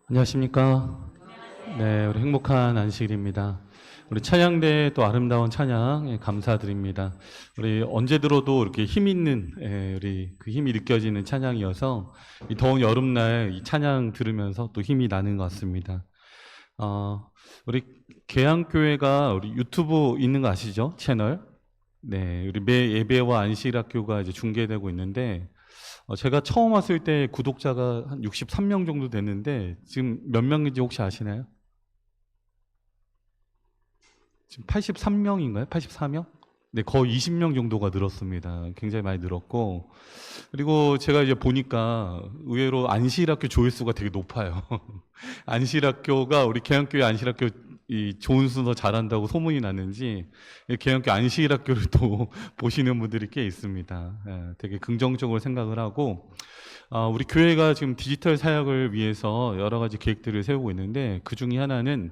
안녕하십니까. 네, 우리 행복한 안식일입니다. 우리 찬양대 또 아름다운 찬양 감사드립니다. 우리 언제 들어도 이렇게 힘 있는 우리 그 힘이 느껴지는 찬양이어서 이 더운 여름날 이 찬양 들으면서 또 힘이 나는 것 같습니다. 우리 계양교회가 우리 유튜브 있는 거 아시죠? 채널. 네, 우리 매 예배와 안식일학교가 이제 중계되고 있는데 제가 처음 왔을 때 구독자가 한 63명 정도 됐는데 지금 몇 명인지 혹시 아시나요? 지금 83명인가요? 84명? 네, 거의 20명 정도가 늘었습니다. 굉장히 많이 늘었고, 그리고 제가 이제 보니까 의외로 안시일학교 조회수가 되게 높아요. 안시일학교가 우리 계양교회 안시일학교 이 좋은 순서 잘한다고 소문이 났는지 계양교 안시일학교를 또 보시는 분들이 꽤 있습니다. 되게 긍정적으로 생각을 하고 우리 교회가 지금 디지털 사역을 위해서 여러 가지 계획들을 세우고 있는데 그 중에 하나는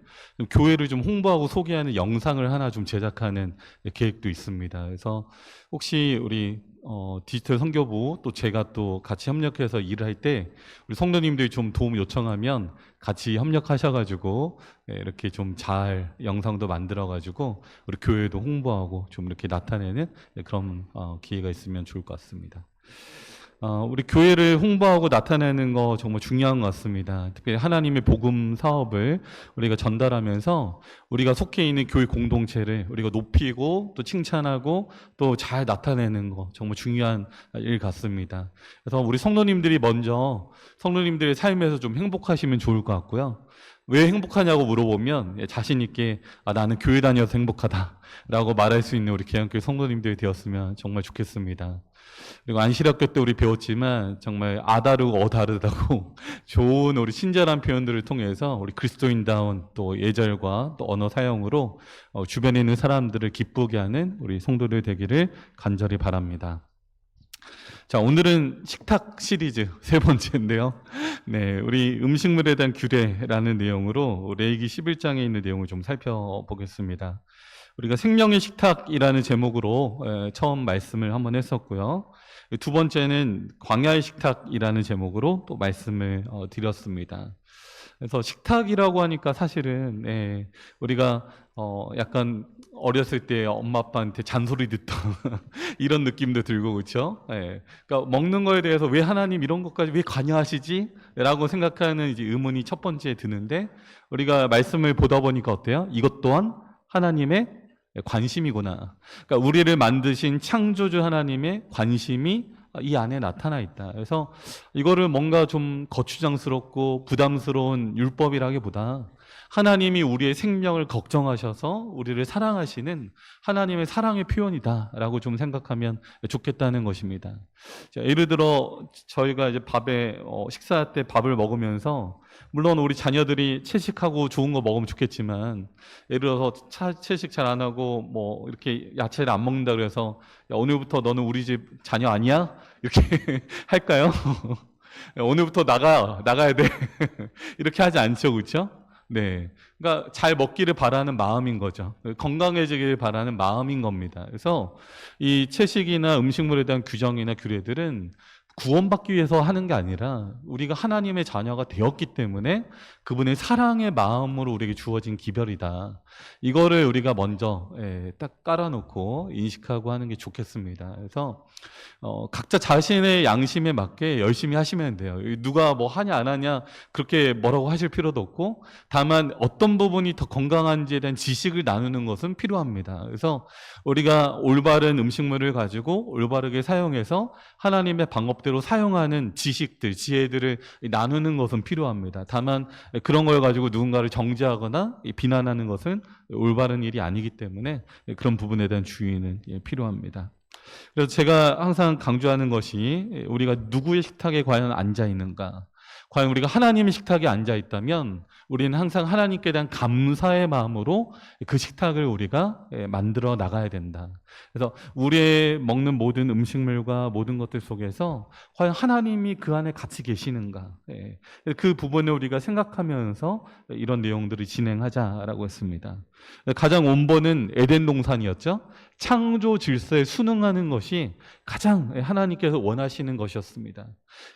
교회를 좀 홍보하고 소개하는 영상을 하나 좀 제작하는 계획도 있습니다. 그래서 혹시 우리 디지털 선교부 또 제가 또 같이 협력해서 일을 할 때 우리 성도님들이 좀 도움 요청하면 같이 협력하셔가지고 이렇게 좀 잘 영상도 만들어가지고 우리 교회도 홍보하고 좀 이렇게 나타내는 그런 기회가 있으면 좋을 것 같습니다. 우리 교회를 홍보하고 나타내는 거 정말 중요한 것 같습니다. 특별히 하나님의 복음 사업을 우리가 전달하면서 우리가 속해 있는 교회 공동체를 우리가 높이고 또 칭찬하고 또 잘 나타내는 거 정말 중요한 일 같습니다. 그래서 우리 성도님들이 먼저 성도님들의 삶에서 좀 행복하시면 좋을 것 같고요. 왜 행복하냐고 물어보면 자신 있게 나는 교회 다녀서 행복하다라고 말할 수 있는 우리 계양교회 성도님들이 되었으면 정말 좋겠습니다. 그리고 안시학교 때 우리 배웠지만 정말 아다르고 어다르다고 좋은 우리 친절한 표현들을 통해서 우리 그리스도인다운 또 예절과 또 언어 사용으로 주변에 있는 사람들을 기쁘게 하는 우리 성도들 되기를 간절히 바랍니다. 자, 오늘은 식탁 시리즈 세 번째인데요. 네, 우리 음식물에 대한 규례라는 내용으로 레위기 11장에 있는 내용을 좀 살펴보겠습니다. 우리가 생명의 식탁이라는 제목으로 처음 말씀을 한번 했었고요. 두 번째는 광야의 식탁이라는 제목으로 또 말씀을 드렸습니다. 그래서 식탁이라고 하니까 사실은 우리가 약간 어렸을 때 엄마 아빠한테 잔소리 듣던 이런 느낌도 들고 그렇죠? 그러니까 먹는 거에 대해서 왜 하나님 이런 것까지 왜 관여하시지? 라고 생각하는 이제 의문이 첫 번째 드는데 우리가 말씀을 보다 보니까 어때요? 이것 또한 하나님의 관심이구나. 그러니까 우리를 만드신 창조주 하나님의 관심이 이 안에 나타나 있다. 그래서 이거를 뭔가 좀 거추장스럽고 부담스러운 율법이라기보다 하나님이 우리의 생명을 걱정하셔서 우리를 사랑하시는 하나님의 사랑의 표현이다라고 좀 생각하면 좋겠다는 것입니다. 자, 예를 들어 저희가 이제 식사 때 밥을 먹으면서 물론 우리 자녀들이 채식하고 좋은 거 먹으면 좋겠지만 예를 들어서 채식 잘 안 하고 뭐 이렇게 야채를 안 먹는다 그래서 야, 오늘부터 너는 우리 집 자녀 아니야? 이렇게 할까요? 오늘부터 나가야 돼. 이렇게 하지 않죠, 그렇죠? 네, 그러니까 잘 먹기를 바라는 마음인 거죠. 건강해지기를 바라는 마음인 겁니다. 그래서 이 채식이나 음식물에 대한 규정이나 규례들은 구원받기 위해서 하는 게 아니라 우리가 하나님의 자녀가 되었기 때문에 그분의 사랑의 마음으로 우리에게 주어진 기별이다. 이거를 우리가 먼저 딱 깔아놓고 인식하고 하는 게 좋겠습니다. 그래서 각자 자신의 양심에 맞게 열심히 하시면 돼요. 누가 뭐 하냐 안 하냐 그렇게 뭐라고 하실 필요도 없고 다만 어떤 부분이 더 건강한지에 대한 지식을 나누는 것은 필요합니다. 그래서 우리가 올바른 음식물을 가지고 올바르게 사용해서 하나님의 방법대로 사용하는 지식들, 지혜들을 나누는 것은 필요합니다. 다만 그런 걸 가지고 누군가를 정죄하거나 비난하는 것은 올바른 일이 아니기 때문에 그런 부분에 대한 주의는 필요합니다. 그래서 제가 항상 강조하는 것이 우리가 누구의 식탁에 과연 앉아 있는가? 과연 우리가 하나님의 식탁에 앉아 있다면 우리는 항상 하나님께 대한 감사의 마음으로 그 식탁을 우리가 만들어 나가야 된다. 그래서 우리의 먹는 모든 음식물과 모든 것들 속에서 과연 하나님이 그 안에 같이 계시는가? 그 부분을 우리가 생각하면서 이런 내용들을 진행하자라고 했습니다. 가장 원본은 에덴 동산이었죠. 창조 질서에 순응하는 것이 가장 하나님께서 원하시는 것이었습니다.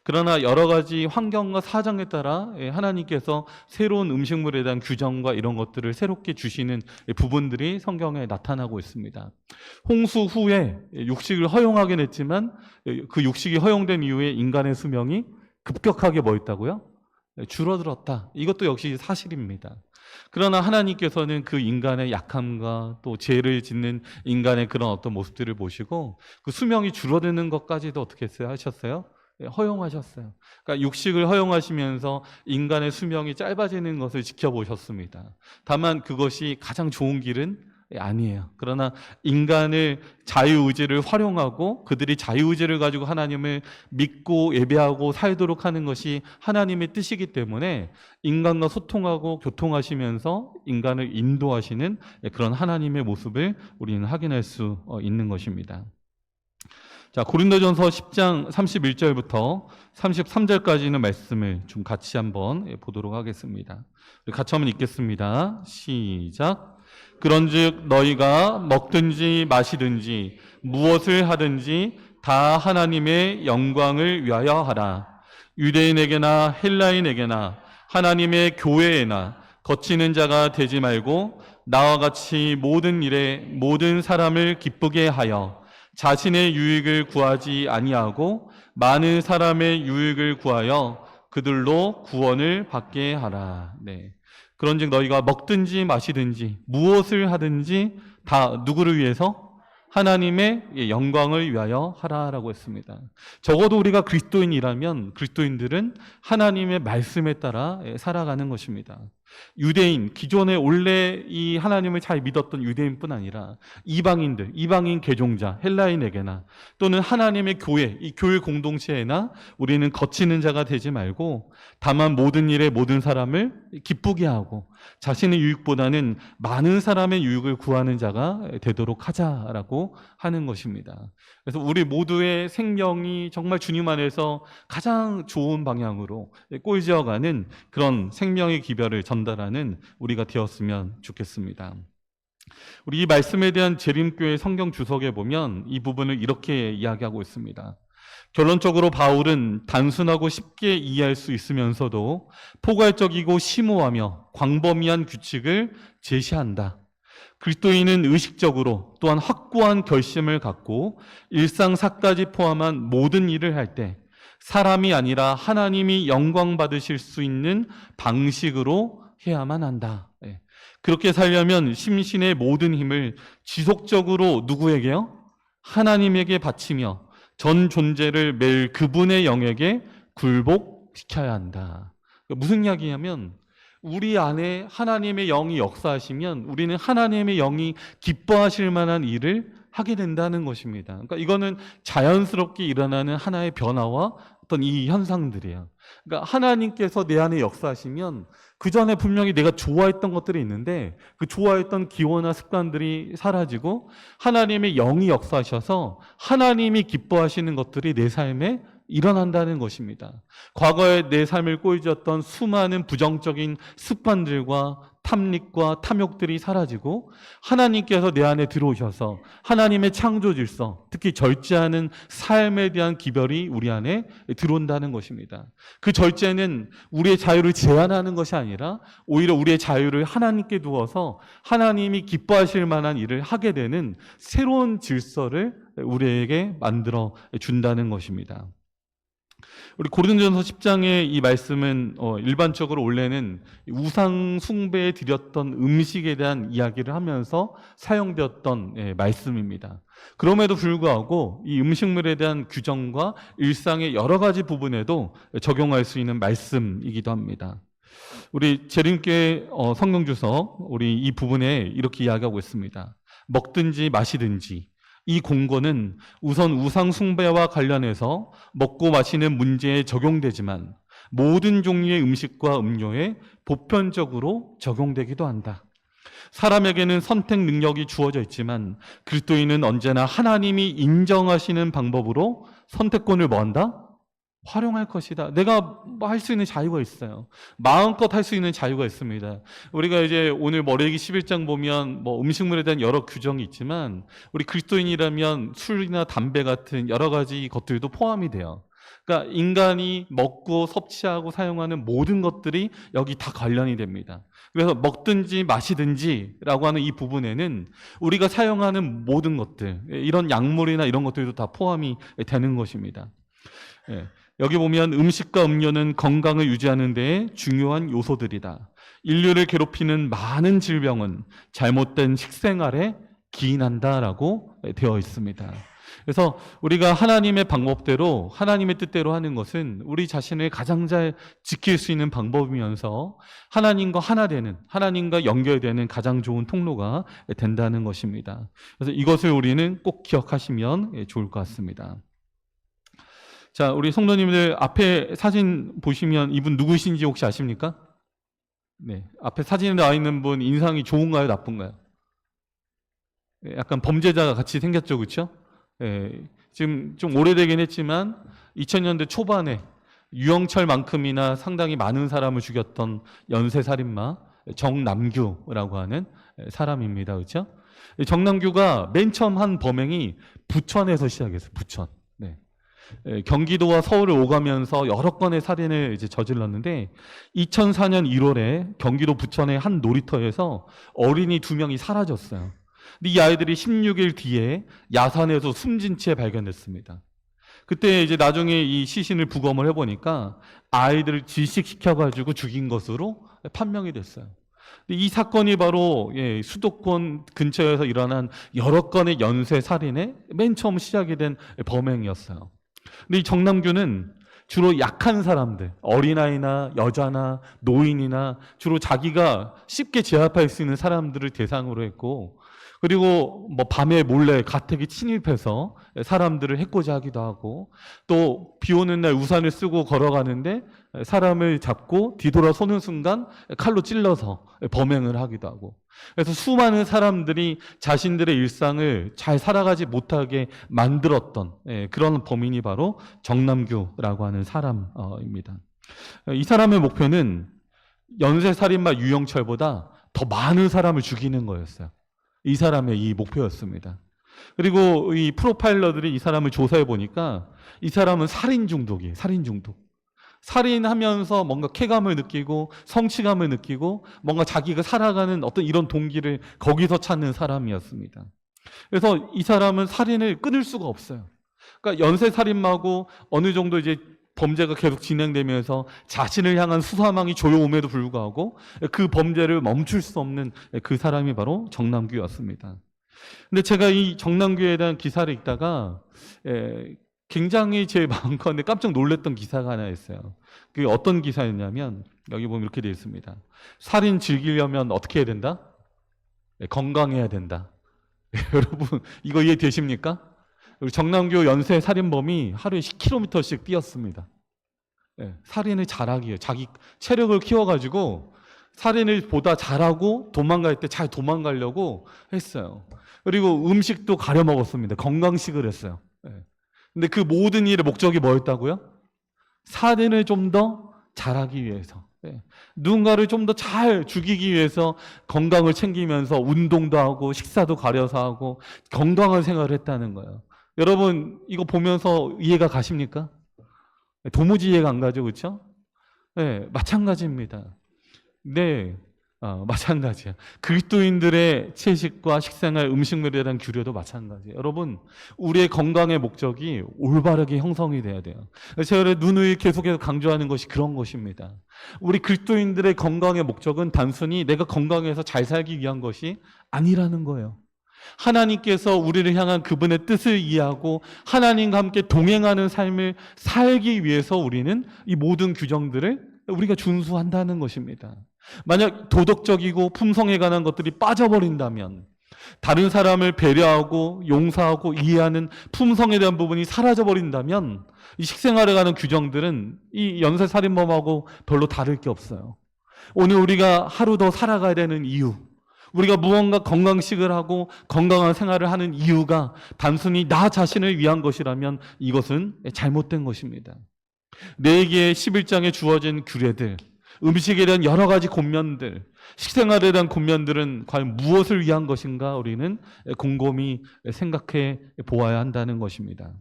그러나 여러 가지 환경과 사정에 따라 하나님께서 새로운 음식물에 대한 규정과 이런 것들을 새롭게 주시는 부분들이 성경에 나타나고 있습니다. 홍수 후에 육식을 허용하긴 했지만 그 육식이 허용된 이후에 인간의 수명이 급격하게 뭐 있다고요? 줄어들었다. 이것도 역시 사실입니다. 그러나 하나님께서는 그 인간의 약함과 또 죄를 짓는 인간의 그런 어떤 모습들을 보시고 그 수명이 줄어드는 것까지도 어떻게 했어요? 하셨어요? 허용하셨어요. 그러니까 육식을 허용하시면서 인간의 수명이 짧아지는 것을 지켜보셨습니다. 다만 그것이 가장 좋은 길은 아니에요. 그러나 인간을 자유의지를 활용하고 그들이 자유의지를 가지고 하나님을 믿고 예배하고 살도록 하는 것이 하나님의 뜻이기 때문에 인간과 소통하고 교통하시면서 인간을 인도하시는 그런 하나님의 모습을 우리는 확인할 수 있는 것입니다. 자, 고린도전서 10장 31절부터 33절까지는 말씀을 좀 같이 한번 보도록 하겠습니다. 같이 한번 읽겠습니다. 시작. 그런즉 너희가 먹든지 마시든지 무엇을 하든지 다 하나님의 영광을 위하여 하라. 유대인에게나 헬라인에게나 하나님의 교회에나 거치는 자가 되지 말고 나와 같이 모든 일에 모든 사람을 기쁘게 하여 자신의 유익을 구하지 아니하고 많은 사람의 유익을 구하여 그들로 구원을 받게 하라. 네. 그런즉 너희가 먹든지 마시든지 무엇을 하든지 다 누구를 위해서? 하나님의 영광을 위하여 하라라고 했습니다. 적어도 우리가 그리스도인이라면 그리스도인들은 하나님의 말씀에 따라 살아가는 것입니다. 유대인, 기존에 원래 이 하나님을 잘 믿었던 유대인뿐 아니라 이방인들, 이방인 개종자, 헬라인에게나 또는 하나님의 교회, 이 교회 공동체에나 우리는 거치는 자가 되지 말고 다만 모든 일에 모든 사람을 기쁘게 하고 자신의 유익보다는 많은 사람의 유익을 구하는 자가 되도록 하자라고 하는 것입니다. 그래서 우리 모두의 생명이 정말 주님 안에서 가장 좋은 방향으로 꼴지어가는 그런 생명의 기별을 전달하는 우리가 되었으면 좋겠습니다. 우리 이 말씀에 대한 재림교회 성경 주석에 보면 이 부분을 이렇게 이야기하고 있습니다. 결론적으로 바울은 단순하고 쉽게 이해할 수 있으면서도 포괄적이고 심오하며 광범위한 규칙을 제시한다. 그리스도인은 의식적으로 또한 확고한 결심을 갖고 일상사까지 포함한 모든 일을 할 때 사람이 아니라 하나님이 영광 받으실 수 있는 방식으로 해야만 한다. 그렇게 살려면 심신의 모든 힘을 지속적으로 누구에게요? 하나님에게 바치며 전 존재를 매일 그분의 영에게 굴복시켜야 한다. 무슨 이야기냐면 우리 안에 하나님의 영이 역사하시면 우리는 하나님의 영이 기뻐하실 만한 일을 하게 된다는 것입니다. 그러니까 이거는 자연스럽게 일어나는 하나의 변화와 어떤 이 현상들이에요. 그러니까 하나님께서 내 안에 역사하시면 그 전에 분명히 내가 좋아했던 것들이 있는데 그 좋아했던 기호나 습관들이 사라지고 하나님의 영이 역사하셔서 하나님이 기뻐하시는 것들이 내 삶에 일어난다는 것입니다. 과거에 내 삶을 꼴지었던 수많은 부정적인 습관들과 탐닉과 탐욕들이 사라지고 하나님께서 내 안에 들어오셔서 하나님의 창조 질서, 특히 절제하는 삶에 대한 기별이 우리 안에 들어온다는 것입니다. 그 절제는 우리의 자유를 제한하는 것이 아니라 오히려 우리의 자유를 하나님께 두어서 하나님이 기뻐하실 만한 일을 하게 되는 새로운 질서를 우리에게 만들어 준다는 것입니다. 우리 고린도전서 10장의 이 말씀은 일반적으로 원래는 우상 숭배에 드렸던 음식에 대한 이야기를 하면서 사용되었던 말씀입니다. 그럼에도 불구하고 이 음식물에 대한 규정과 일상의 여러 가지 부분에도 적용할 수 있는 말씀이기도 합니다. 우리 재림교회 성경주석 우리 이 부분에 이렇게 이야기하고 있습니다. 먹든지 마시든지 이 공고는 우선 우상 숭배와 관련해서 먹고 마시는 문제에 적용되지만 모든 종류의 음식과 음료에 보편적으로 적용되기도 한다. 사람에게는 선택 능력이 주어져 있지만 그리스도인은 언제나 하나님이 인정하시는 방법으로 선택권을 뭐한다? 활용할 것이다. 내가 할 수 있는 자유가 있어요. 마음껏 할 수 있는 자유가 있습니다. 우리가 이제 오늘 머리기 11장 보면 뭐 음식물에 대한 여러 규정이 있지만 우리 그리스도인이라면 술이나 담배 같은 여러 가지 것들도 포함이 돼요. 그러니까 인간이 먹고 섭취하고 사용하는 모든 것들이 여기 다 관련이 됩니다. 그래서 먹든지 마시든지라고 하는 이 부분에는 우리가 사용하는 모든 것들, 이런 약물이나 이런 것들도 다 포함이 되는 것입니다. 예. 여기 보면 음식과 음료는 건강을 유지하는 데 중요한 요소들이다. 인류를 괴롭히는 많은 질병은 잘못된 식생활에 기인한다라고 되어 있습니다. 그래서 우리가 하나님의 방법대로 하나님의 뜻대로 하는 것은 우리 자신을 가장 잘 지킬 수 있는 방법이면서 하나님과 하나 되는, 하나님과 연결되는 가장 좋은 통로가 된다는 것입니다. 그래서 이것을 우리는 꼭 기억하시면 좋을 것 같습니다. 자, 우리 성도님들 앞에 사진 보시면 이분 누구신지 혹시 아십니까? 네, 앞에 사진에 나와 있는 분 인상이 좋은가요, 나쁜가요? 약간 범죄자 같이 생겼죠, 그렇죠? 예, 지금 좀 오래되긴 했지만 2000년대 초반에 유영철만큼이나 상당히 많은 사람을 죽였던 연쇄살인마 정남규라고 하는 사람입니다. 그렇죠? 정남규가 맨 처음 한 범행이 부천에서 시작했어요. 부천. 네. 경기도와 서울을 오가면서 여러 건의 살인을 이제 저질렀는데 2004년 1월에 경기도 부천의 한 놀이터에서 어린이 2명이 사라졌어요. 근데 이 아이들이 16일 뒤에 야산에서 숨진 채 발견됐습니다. 그때 이제 나중에 이 시신을 부검을 해보니까 아이들을 질식시켜가지고 죽인 것으로 판명이 됐어요. 이 사건이 바로 수도권 근처에서 일어난 여러 건의 연쇄 살인의 맨 처음 시작이 된 범행이었어요. 근데 이 정남규는 주로 약한 사람들, 어린아이나 여자나 노인이나 주로 자기가 쉽게 제압할 수 있는 사람들을 대상으로 했고, 그리고 뭐 밤에 몰래 가택에 침입해서 사람들을 해코지 하기도 하고, 또 비 오는 날 우산을 쓰고 걸어가는데 사람을 잡고 뒤돌아서는 순간 칼로 찔러서 범행을 하기도 하고, 그래서 수많은 사람들이 자신들의 일상을 잘 살아가지 못하게 만들었던 그런 범인이 바로 정남규라고 하는 사람입니다. 이 사람의 목표는 연쇄살인마 유영철보다 더 많은 사람을 죽이는 거였어요. 이 사람의 이 목표였습니다. 그리고 이 프로파일러들이 이 사람을 조사해 보니까 이 사람은 살인 중독이에요. 살인 중독. 살인하면서 뭔가 쾌감을 느끼고 성취감을 느끼고 뭔가 자기가 살아가는 어떤 이런 동기를 거기서 찾는 사람이었습니다. 그래서 이 사람은 살인을 끊을 수가 없어요. 그러니까 연쇄살인마고 어느 정도 이제 범죄가 계속 진행되면서 자신을 향한 수사망이 조여옴에도 불구하고 그 범죄를 멈출 수 없는 그 사람이 바로 정남규였습니다. 근데 제가 이 정남규에 대한 기사를 읽다가 굉장히 제 마음가운데 깜짝 놀랐던 기사가 하나 있어요. 그게 어떤 기사였냐면 여기 보면 이렇게 되어 있습니다. 살인 즐기려면 어떻게 해야 된다? 건강해야 된다. 여러분 이거 이해되십니까? 정남규 연쇄 살인범이 하루에 10km씩 뛰었습니다. 살인을 잘하기 위해 자기 체력을 키워가지고 살인을 보다 잘하고 도망갈 때 잘 도망가려고 했어요. 그리고 음식도 가려 먹었습니다. 건강식을 했어요. 근데 그 모든 일의 목적이 뭐였다고요? 살인을 좀 더 잘하기 위해서, 누군가를 좀 더 잘 죽이기 위해서 건강을 챙기면서 운동도 하고 식사도 가려서 하고 건강한 생활을 했다는 거예요. 여러분 이거 보면서 이해가 가십니까? 도무지 이해가 안 가죠, 그렇죠? 네, 마찬가지입니다. 네, 마찬가지야. 그리스도인들의 채식과 식생활, 음식물에 대한 규례도 마찬가지예요. 여러분, 우리의 건강의 목적이 올바르게 형성이 돼야 돼요. 제가 누누이 계속해서 강조하는 것이 그런 것입니다. 우리 그리스도인들의 건강의 목적은 단순히 내가 건강해서 잘 살기 위한 것이 아니라는 거예요. 하나님께서 우리를 향한 그분의 뜻을 이해하고 하나님과 함께 동행하는 삶을 살기 위해서 우리는 이 모든 규정들을 우리가 준수한다는 것입니다. 만약 도덕적이고 품성에 관한 것들이 빠져버린다면, 다른 사람을 배려하고 용서하고 이해하는 품성에 대한 부분이 사라져버린다면 이 식생활에 관한 규정들은 이 연쇄살인범하고 별로 다를 게 없어요. 오늘 우리가 하루 더 살아가야 되는 이유, 우리가 무언가 건강식을 하고 건강한 생활을 하는 이유가 단순히 나 자신을 위한 것이라면 이것은 잘못된 것입니다. 레위기의 11장에 주어진 규례들, 음식에 대한 여러 가지 권면들, 식생활에 대한 권면들은 과연 무엇을 위한 것인가 우리는 곰곰이 생각해 보아야 한다는 것입니다.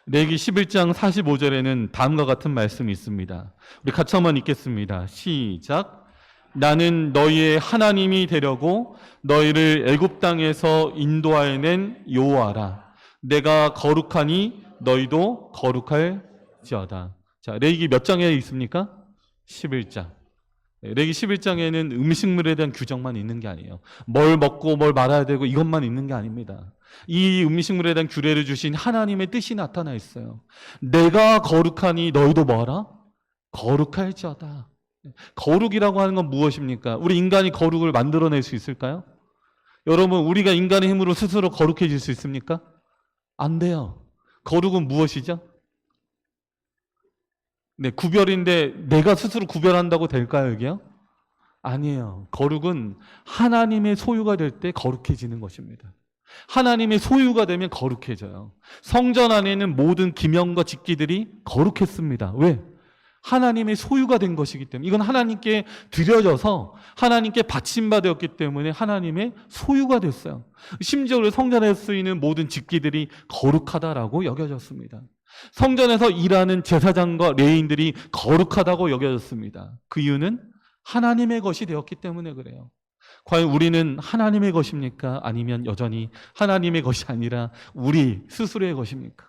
레위기 11장 45절에는 다음과 같은 말씀이 있습니다. 우리 같이 한번 읽겠습니다. 시작. 나는 너희의 하나님이 되려고 너희를 애굽 땅에서 인도하여 낸 여호와라. 내가 거룩하니 너희도 거룩할지어다. 자, 레위기 몇 장에 있습니까? 11장. 레위기 11장에는 음식물에 대한 규정만 있는 게 아니에요. 뭘 먹고 뭘 말아야 되고 이것만 있는 게 아닙니다. 이 음식물에 대한 규례를 주신 하나님의 뜻이 나타나 있어요. 내가 거룩하니 너희도 뭐하라? 거룩할지어다. 거룩이라고 하는 건 무엇입니까? 우리 인간이 거룩을 만들어낼 수 있을까요? 여러분, 우리가 인간의 힘으로 스스로 거룩해질 수 있습니까? 안 돼요. 거룩은 무엇이죠? 네, 구별인데 내가 스스로 구별한다고 될까요, 여기요? 아니에요. 거룩은 하나님의 소유가 될 때 거룩해지는 것입니다. 하나님의 소유가 되면 거룩해져요. 성전 안에는 모든 기명과 직기들이 거룩했습니다. 왜? 하나님의 소유가 된 것이기 때문에. 이건 하나님께 드려져서 하나님께 바침받았기 때문에 하나님의 소유가 됐어요. 심지어 성전에 쓰이는 모든 직기들이 거룩하다라고 여겨졌습니다. 성전에서 일하는 제사장과 레위인들이 거룩하다고 여겨졌습니다. 그 이유는 하나님의 것이 되었기 때문에 그래요. 과연 우리는 하나님의 것입니까? 아니면 여전히 하나님의 것이 아니라 우리 스스로의 것입니까?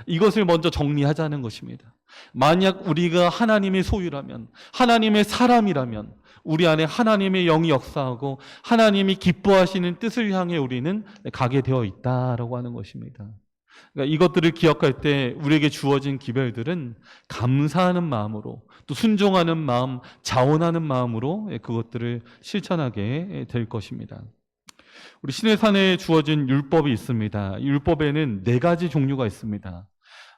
이것을 먼저 정리하자는 것입니다. 만약 우리가 하나님의 소유라면, 하나님의 사람이라면 우리 안에 하나님의 영이 역사하고 하나님이 기뻐하시는 뜻을 향해 우리는 가게 되어 있다라고 하는 것입니다. 그러니까 이것들을 기억할 때 우리에게 주어진 기별들은 감사하는 마음으로, 또 순종하는 마음, 자원하는 마음으로 그것들을 실천하게 될 것입니다. 우리 시내산에 주어진 율법이 있습니다. 율법에는 4가지 종류가 있습니다.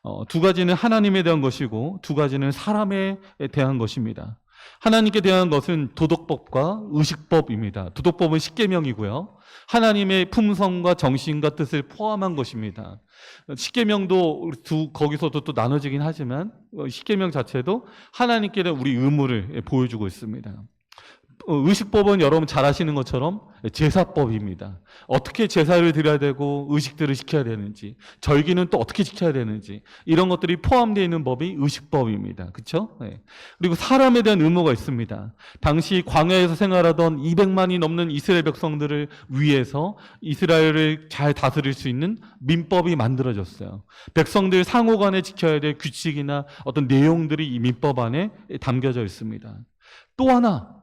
2가지는 하나님에 대한 것이고 2가지는 사람에 대한 것입니다. 하나님께 대한 것은 도덕법과 의식법입니다. 도덕법은 십계명이고요. 하나님의 품성과 정신과 뜻을 포함한 것입니다. 십계명도 거기서도 또 나눠지긴 하지만 십계명 자체도 하나님께 대한 우리 의무를 보여주고 있습니다. 의식법은 여러분 잘 아시는 것처럼 제사법입니다. 어떻게 제사를 드려야 되고 의식들을 지켜야 되는지, 절기는 또 어떻게 지켜야 되는지, 이런 것들이 포함되어 있는 법이 의식법입니다. 그렇죠? 네. 그리고 사람에 대한 의무가 있습니다. 당시 광야에서 생활하던 200만이 넘는 이스라엘 백성들을 위해서 이스라엘을 잘 다스릴 수 있는 민법이 만들어졌어요. 백성들 상호 간에 지켜야 될 규칙이나 어떤 내용들이 이 민법 안에 담겨져 있습니다. 또 하나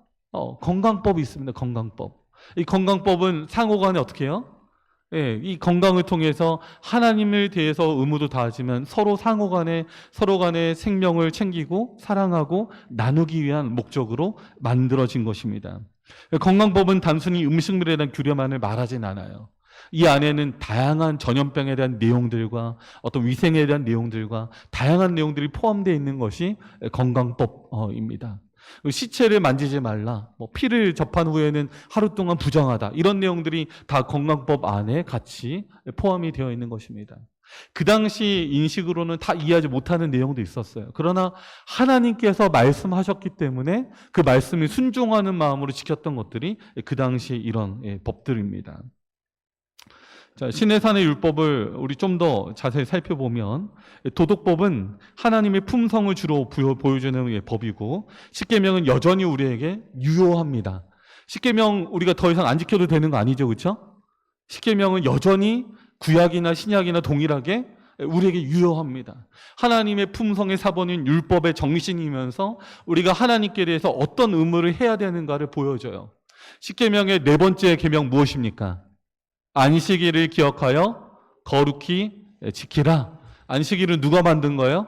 건강법이 있습니다. 건강법. 이 건강법은 상호간에 어떻게 해요? 예, 이 건강을 통해서 하나님을 대해서 의무도 다하지만 서로 서로 간의 생명을 챙기고 사랑하고 나누기 위한 목적으로 만들어진 것입니다. 건강법은 단순히 음식물에 대한 규례만을 말하진 않아요. 이 안에는 다양한 전염병에 대한 내용들과 어떤 위생에 대한 내용들과 다양한 내용들이 포함되어 있는 것이 건강법입니다. 시체를 만지지 말라, 피를 접한 후에는 하루 동안 부정하다, 이런 내용들이 다 건강법 안에 같이 포함이 되어 있는 것입니다. 그 당시 인식으로는 다 이해하지 못하는 내용도 있었어요. 그러나 하나님께서 말씀하셨기 때문에 그 말씀을 순종하는 마음으로 지켰던 것들이 그 당시 이런 법들입니다. 자, 시내산의 율법을 우리 좀 더 자세히 살펴보면 도덕법은 하나님의 품성을 주로 보여주는 법이고 십계명은 여전히 우리에게 유효합니다. 십계명 우리가 더 이상 안 지켜도 되는 거 아니죠, 그렇죠? 십계명은 여전히 구약이나 신약이나 동일하게 우리에게 유효합니다. 하나님의 품성의 사본인 율법의 정신이면서 우리가 하나님께 대해서 어떤 의무를 해야 되는가를 보여줘요. 십계명의 4번째 계명 무엇입니까? 안식일을 기억하여 거룩히 지키라. 안식일은 누가 만든 거예요?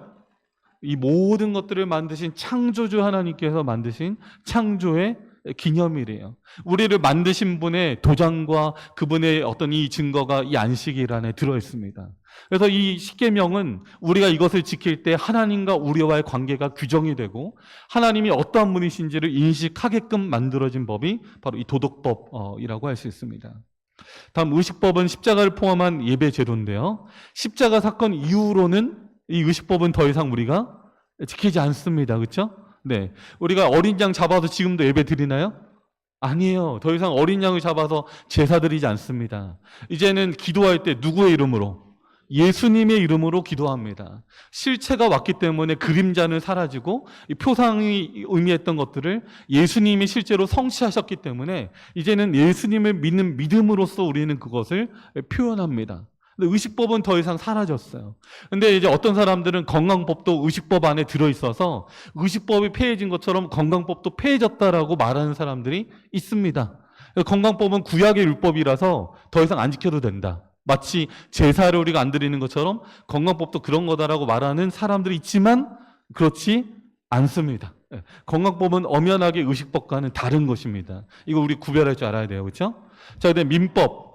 이 모든 것들을 만드신 창조주 하나님께서 만드신 창조의 기념일이에요. 우리를 만드신 분의 도장과 그분의 어떤 이 증거가 이 안식일 안에 들어있습니다. 그래서 이 십계명은 우리가 이것을 지킬 때 하나님과 우리와의 관계가 규정이 되고 하나님이 어떠한 분이신지를 인식하게끔 만들어진 법이 바로 이 도덕법이라고 할 수 있습니다. 다음 의식법은 십자가를 포함한 예배 제도인데요. 십자가 사건 이후로는 이 의식법은 더 이상 우리가 지키지 않습니다. 그렇죠? 네. 우리가 어린 양 잡아서 지금도 예배 드리나요? 아니에요. 더 이상 어린 양을 잡아서 제사 드리지 않습니다. 이제는 기도할 때 누구의 이름으로? 예수님의 이름으로 기도합니다. 실체가 왔기 때문에 그림자는 사라지고 이 표상이 의미했던 것들을 예수님이 실제로 성취하셨기 때문에 이제는 예수님을 믿는 믿음으로써 우리는 그것을 표현합니다. 근데 의식법은 더 이상 사라졌어요. 근데 이제 어떤 사람들은 건강법도 의식법 안에 들어있어서 의식법이 폐해진 것처럼 건강법도 폐해졌다라고 말하는 사람들이 있습니다. 건강법은 구약의 율법이라서 더 이상 안 지켜도 된다. 마치 제사를 우리가 안 드리는 것처럼 건강법도 그런 거다라고 말하는 사람들이 있지만 그렇지 않습니다. 건강법은 엄연하게 의식법과는 다른 것입니다. 이거 우리 구별할 줄 알아야 돼요. 그렇죠? 자, 그다음에 민법.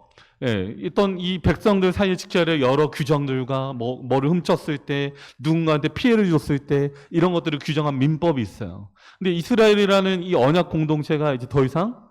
어떤 이 백성들 사이에 지켜야 될 여러 규정들과 뭐를 훔쳤을 때, 누군가한테 피해를 줬을 때 이런 것들을 규정한 민법이 있어요. 근데 이스라엘이라는 이 언약 공동체가 이제 더 이상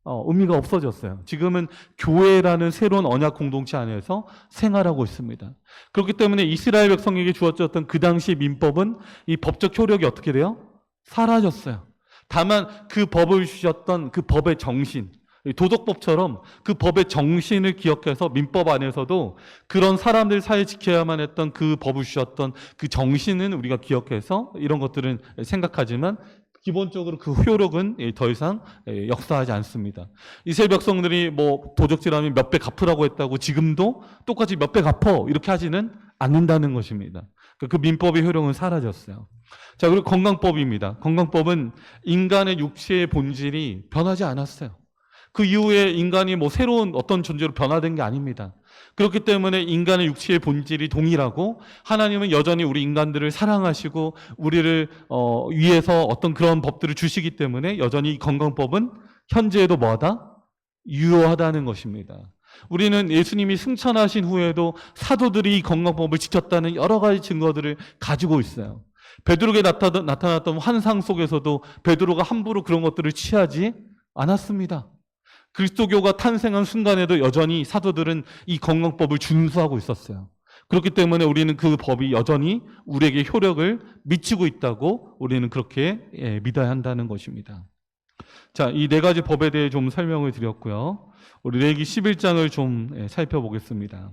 의미가 없어졌어요. 지금은 교회라는 새로운 언약 공동체 안에서 생활하고 있습니다. 그렇기 때문에 이스라엘 백성에게 주어졌던 그 당시 민법은 이 법적 효력이 어떻게 돼요? 사라졌어요. 다만 그 법을 주셨던 그 법의 정신, 도덕법처럼 그 법의 정신을 기억해서 민법 안에서도 그런 사람들 사이에 지켜야만 했던 그 법을 주셨던 그 정신은 우리가 기억해서 이런 것들은 생각하지만 기본적으로 그 효력은 더 이상 역사하지 않습니다. 이스라엘 백성들이 뭐 도적질하면 몇 배 갚으라고 했다고 지금도 똑같이 몇 배 갚어 이렇게 하지는 않는다는 것입니다. 그 민법의 효력은 사라졌어요. 자, 그리고 건강법입니다. 건강법은 인간의 육체의 본질이 변하지 않았어요. 그 이후에 인간이 뭐 새로운 어떤 존재로 변화된 게 아닙니다. 그렇기 때문에 인간의 육체의 본질이 동일하고 하나님은 여전히 우리 인간들을 사랑하시고 우리를 위해서 어떤 그런 법들을 주시기 때문에 여전히 이 건강법은 현재에도 뭐하다? 유효하다는 것입니다. 우리는 예수님이 승천하신 후에도 사도들이 이 건강법을 지켰다는 여러 가지 증거들을 가지고 있어요. 베드로에게 나타났던 환상 속에서도 베드로가 함부로 그런 것들을 취하지 않았습니다. 그리스도교가 탄생한 순간에도 여전히 사도들은 이 건강법을 준수하고 있었어요. 그렇기 때문에 우리는 그 법이 여전히 우리에게 효력을 미치고 있다고 우리는 그렇게 믿어야 한다는 것입니다. 자, 이 네 가지 법에 대해 좀 설명을 드렸고요. 우리 레위기 11장을 좀 살펴보겠습니다.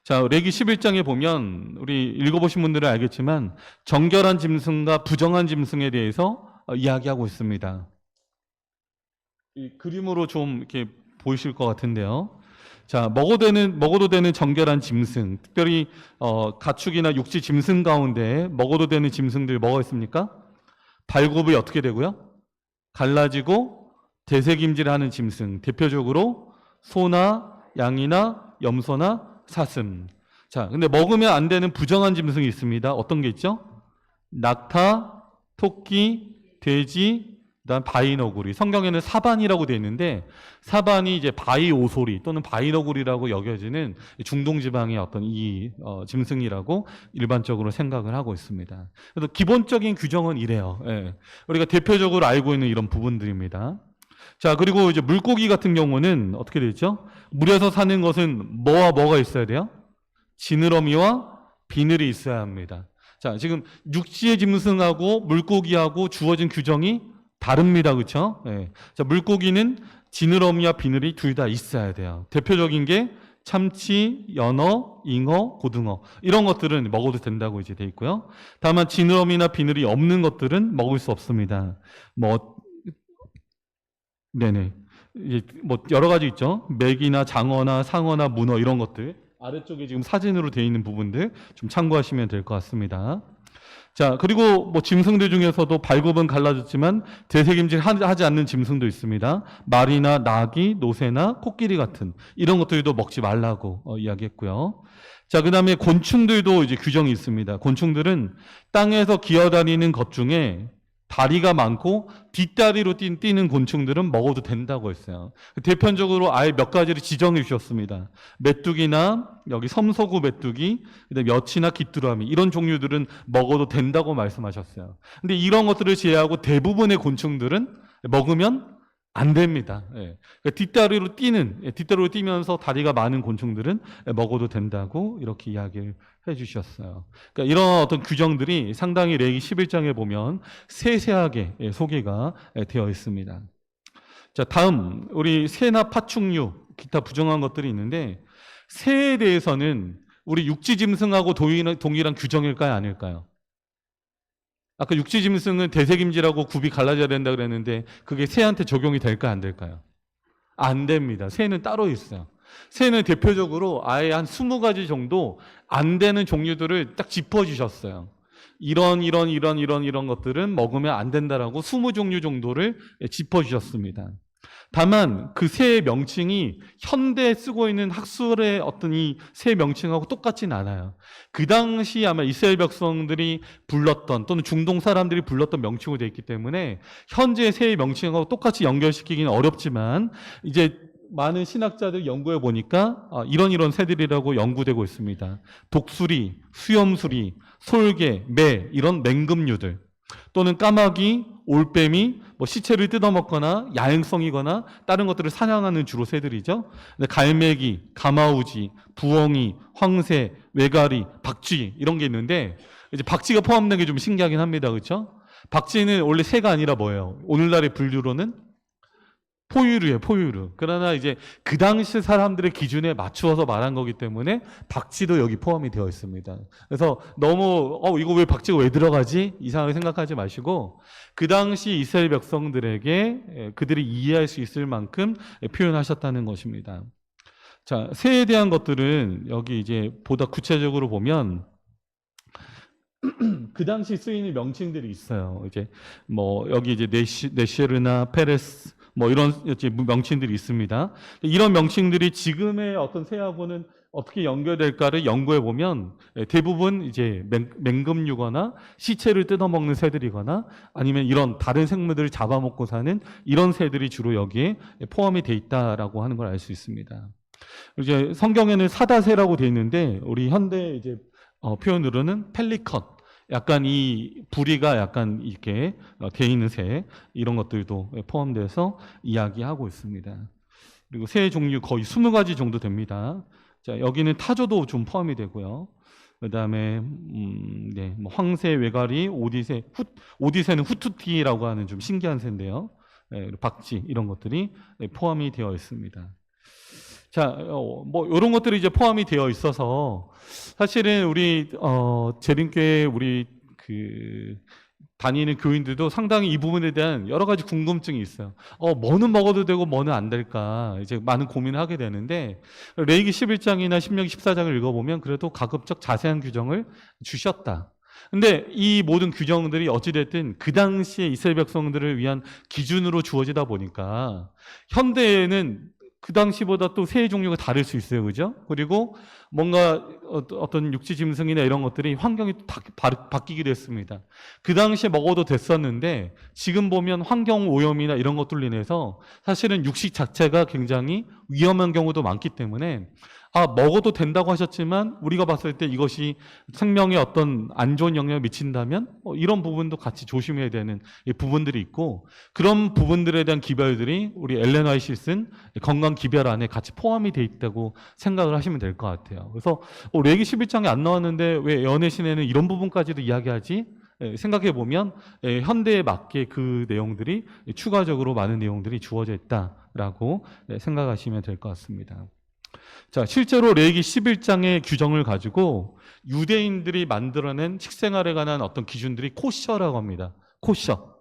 자, 레위기 11장에 보면 우리 읽어보신 분들은 알겠지만 정결한 짐승과 부정한 짐승에 대해서 이야기하고 있습니다. 이 그림으로 좀 이렇게 보이실 것 같은데요. 자, 먹어도 되는 정결한 짐승, 특별히 가축이나 육지 짐승 가운데 먹어도 되는 짐승들이 뭐가 있습니까? 발굽이 어떻게 되고요? 갈라지고 되새김질하는 짐승, 대표적으로 소나 양이나 염소나 사슴. 자, 근데 먹으면 안 되는 부정한 짐승이 있습니다. 어떤 게 있죠? 낙타, 토끼, 돼지, 그다음 바위너구리. 성경에는 사반이라고 되어 있는데 사반이 이제 바위오소리 또는 바위너구리라고 여겨지는 중동 지방의 어떤 이 짐승이라고 일반적으로 생각을 하고 있습니다. 그래서 기본적인 규정은 이래요. 예. 우리가 대표적으로 알고 있는 이런 부분들입니다. 자, 그리고 이제 물고기 같은 경우는 어떻게 되죠? 물에서 사는 것은 뭐와 뭐가 있어야 돼요? 지느러미와 비늘이 있어야 합니다. 자, 지금 육지의 짐승하고 물고기하고 주어진 규정이 다릅니다. 그렇죠? 네. 자, 물고기는 지느러미와 비늘이 둘 다 있어야 돼요. 대표적인 게 참치, 연어, 잉어, 고등어 이런 것들은 먹어도 된다고 이제 돼 있고요. 다만 지느러미나 비늘이 없는 것들은 먹을 수 없습니다. 네네. 뭐 여러 가지 있죠. 맥이나 장어나 상어나 문어 이런 것들 아래쪽에 지금 사진으로 되어 있는 부분들 좀 참고하시면 될 것 같습니다. 자, 그리고 뭐 짐승들 중에서도 발굽은 갈라졌지만 되새김질 하지 않는 짐승도 있습니다. 말이나 나귀, 노새나 코끼리 같은 이런 것들도 먹지 말라고 이야기했고요. 자, 그 다음에 곤충들도 이제 규정이 있습니다. 곤충들은 땅에서 기어다니는 것 중에 다리가 많고 뒷다리로 뛰는 곤충들은 먹어도 된다고 했어요. 대표적으로 아예 몇 가지를 지정해 주셨습니다. 메뚜기나 여기 섬소구 메뚜기, 그다음에 엿이나 귀뚜라미 이런 종류들은 먹어도 된다고 말씀하셨어요. 근데 이런 것들을 제외하고 대부분의 곤충들은 먹으면 안 됩니다. 예. 그러니까 뒷다리로 뛰면서 다리가 많은 곤충들은 먹어도 된다고 이렇게 이야기를 해주셨어요. 그러니까 이런 어떤 규정들이 상당히 레위기 11장에 보면 세세하게 소개가 되어 있습니다. 자, 다음 우리 새나 파충류, 기타 부정한 것들이 있는데 새에 대해서는 우리 육지짐승하고 동일한 규정일까요, 아닐까요? 아까 육지짐승은 대세김질하고 굽이 갈라져야 된다 그랬는데 그게 새한테 적용이 될까 안 될까요? 안 됩니다. 새는 따로 있어요. 새는 대표적으로 아예 한 20가지 정도 안 되는 종류들을 딱 짚어주셨어요. 이런 것들은 먹으면 안 된다라고 20종류 정도를 짚어주셨습니다. 다만 그 새의 명칭이 현대에 쓰고 있는 학술의 어떤 이 새 명칭하고 똑같진 않아요. 그 당시 아마 이스라엘 백성들이 불렀던 또는 중동 사람들이 불렀던 명칭으로 되어 있기 때문에 현재 새의 명칭하고 똑같이 연결시키기는 어렵지만 이제 많은 신학자들 연구해 보니까 이런 새들이라고 연구되고 있습니다. 독수리, 수염수리, 솔개, 매 이런 맹금류들 또는 까마귀, 올빼미, 시체를 뜯어먹거나 야행성이거나 다른 것들을 사냥하는 주로 새들이죠. 갈매기, 가마우지, 부엉이, 황새, 외가리, 박쥐 이런 게 있는데 이제 박쥐가 포함된 게 좀 신기하긴 합니다. 그렇죠? 박쥐는 원래 새가 아니라 뭐예요? 오늘날의 분류로는 포유류예요, 포유류. 그러나 이제 그 당시 사람들의 기준에 맞추어서 말한 거기 때문에 박쥐도 여기 포함이 되어 있습니다. 그래서 너무 이거 왜 박쥐가 왜 들어가지? 이상하게 생각하지 마시고 그 당시 이스라엘 백성들에게 그들이 이해할 수 있을 만큼 표현하셨다는 것입니다. 자, 새에 대한 것들은 여기 이제 보다 구체적으로 보면 그 당시 쓰이는 명칭들이 있어요. 이제 여기 이제 네쉐르나 페레스 이런 명칭들이 있습니다. 이런 명칭들이 지금의 어떤 새하고는 어떻게 연결될까를 연구해 보면 대부분 이제 맹금류거나 시체를 뜯어먹는 새들이거나 아니면 이런 다른 생물들을 잡아먹고 사는 이런 새들이 주로 여기에 포함이 돼 있다라고 하는 걸 알 수 있습니다. 이제 성경에는 사다새라고 돼 있는데 우리 현대 이제 표현으로는 펠리컨. 약간 이 부리가 약간 이렇게 돼 있는 새 이런 것들도 포함돼서 이야기하고 있습니다. 그리고 새 종류 거의 20가지 정도 됩니다. 자, 여기는 타조도 좀 포함이 되고요. 그다음에 황새, 외가리, 오디새, 오디새는 후투티라고 하는 좀 신기한 새인데요. 박쥐 이런 것들이 포함이 되어 있습니다. 자, 이런 것들이 이제 포함이 되어 있어서 사실은 우리 재림교회 우리 다니는 교인들도 상당히 이 부분에 대한 여러 가지 궁금증이 있어요. 뭐는 먹어도 되고 뭐는 안 될까 이제 많은 고민을 하게 되는데 레위기 11장이나 신명기 14장을 읽어보면 그래도 가급적 자세한 규정을 주셨다. 근데 이 모든 규정들이 어찌됐든 그 당시에 이스라엘 백성들을 위한 기준으로 주어지다 보니까 현대에는 그 당시보다 또 새의 종류가 다를 수 있어요. 그죠? 그리고 뭔가 어떤 육지 짐승이나 이런 것들이 환경이 바뀌기도 했습니다. 그 당시에 먹어도 됐었는데 지금 보면 환경 오염이나 이런 것들로 인해서 사실은 육식 자체가 굉장히 위험한 경우도 많기 때문에 먹어도 된다고 하셨지만 우리가 봤을 때 이것이 생명에 어떤 안 좋은 영향을 미친다면 이런 부분도 같이 조심해야 되는 부분들이 있고 그런 부분들에 대한 기별들이 우리 엘렌 화이트가 쓴 건강 기별 안에 같이 포함이 돼 있다고 생각을 하시면 될 것 같아요. 그래서 레위기 11장에 안 나왔는데 왜 연애 신에는 이런 부분까지도 이야기하지? 생각해 보면 현대에 맞게 그 내용들이 추가적으로 많은 내용들이 주어져 있다라고 생각하시면 될 것 같습니다. 자, 실제로 레위기 11장의 규정을 가지고 유대인들이 만들어낸 식생활에 관한 어떤 기준들이 코셔라고 합니다. 코셔.